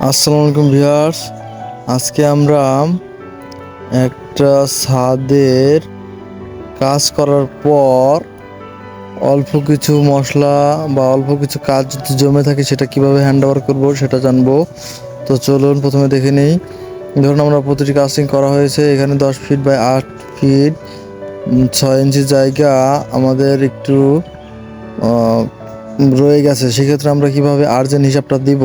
আসসালামু আলাইকুম ভিউয়ার্স। আজকে আমরা একটা ছাদের কাজ করার পর অল্প কিছু মশলা বা অল্প কিছু কাজ যদি জমে থাকে সেটা কিভাবে হ্যান্ড ওভার করবো সেটা জানবো। তো চলুন প্রথমে দেখে নিই। ধরুন আমরা প্রতিটি কাস্টিং করা হয়েছে, এখানে 10 ফিট বাই 8 ফিট 6 ইঞ্চি জায়গা আমাদের একটু রয়ে গেছে। সেক্ষেত্রে আমরা কিভাবে আর্জেন্ট হিসাবটা দিব।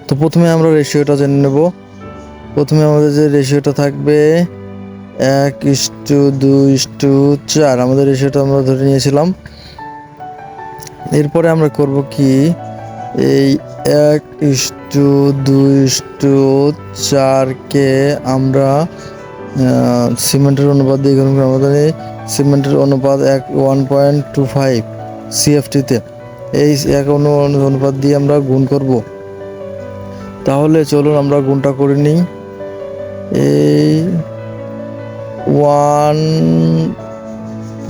তো প্রথমে আমরা রেশিওটা জেনে নেব। প্রথমে আমাদের যে রেশিওটা থাকবে 1:2:4, আমাদের রেশিওটা আমরা ধরে নিয়েছিলাম। এরপরে আমরা করব কি, এই 1:2:4কে আমরা সিমেন্টের অনুপাত দিয়ে গুণ করব। আমাদের সিমেন্টের অনুপাত 1.25 সিএফটিতে, এই অনুপাত দিয়ে আমরা গুণ করব। তাহলে চলুন আমরা গুণটা করে নিই। এই 1 +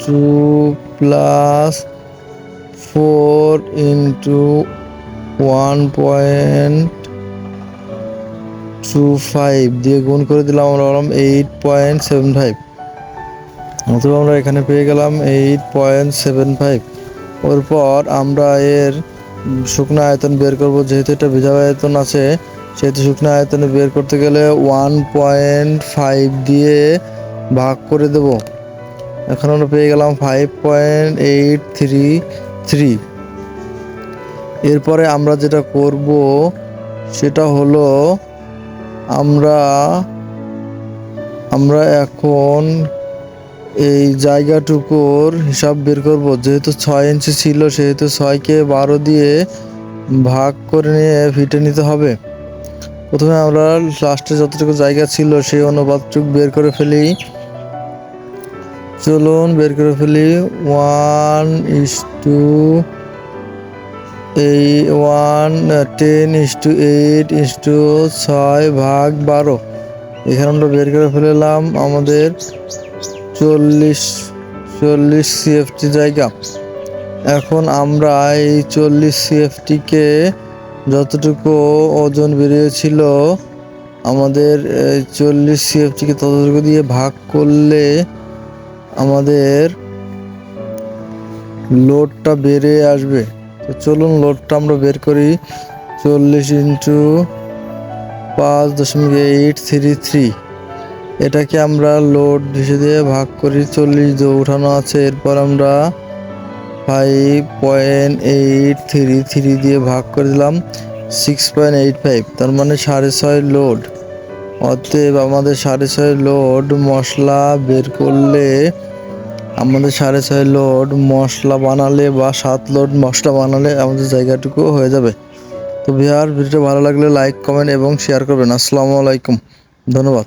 2 + 4 × 1.25 দিয়ে গুণ করে দিলাম, আমরা পেলাম 8.75। অথবা আমরা এখানে পেয়ে গেলাম 8.75। ওরপর আমরা এর শুকনো আয়তন বের করব। যেহেতু এটা ভেজা আয়তন আছে, সেহেতু শুকনো আয়তনে বের করতে গেলে 1.5 দিয়ে ভাগ করে দেব। এখন আমরা পেয়ে গেলাম 5.833। এরপরে আমরা যেটা করব সেটা হলো আমরা এখন এই জায়গাটুকুর হিসাব বের করব। যেহেতু 6 ইঞ্চি ছিল, সেহেতু 6কে 12 দিয়ে ভাগ করে নিয়ে ফিটে নিতে হবে। প্রথমে আমরা লাস্টে যতটুকু জায়গা ছিল সেই অনুপাতটুকু বের করে ফেলি। চলুন বের করে ফেলি। 10:8:6/12। এখানে আমরা বের করে ফেললাম আমাদের 40 সিএফটি জায়গা। এখন আমরা এই 40 সিএফটিকে যতটুকু ওজন বেরিয়েছিল, আমাদের 40 সিএফটিকে ততটুকু দিয়ে ভাগ করলে আমাদের লোডটা বেড়ে আসবে। তো চলুন লোডটা আমরা বের করি। 40 × 5.833, এটাকে আমরা লোড হিসেবে ভাগ করি। 40 দিয়ে উঠানো আছে, এরপর আমরা 5.833 দিয়ে ভাগ করে দিলাম 6.85, তার মানে 6.5 লোড। অতএব আমাদের 6.5 লোড মশলা বের করলে, আমাদের 6.5 লোড মশলা বানালে বা 7 লোড মশলা বানালে আমাদের জায়গাটুকু হয়ে যাবে। তো ভিডিওটা ভালো লাগলে লাইক, কমেন্ট এবং শেয়ার করবেন। আসসালামু আলাইকুম, ধন্যবাদ।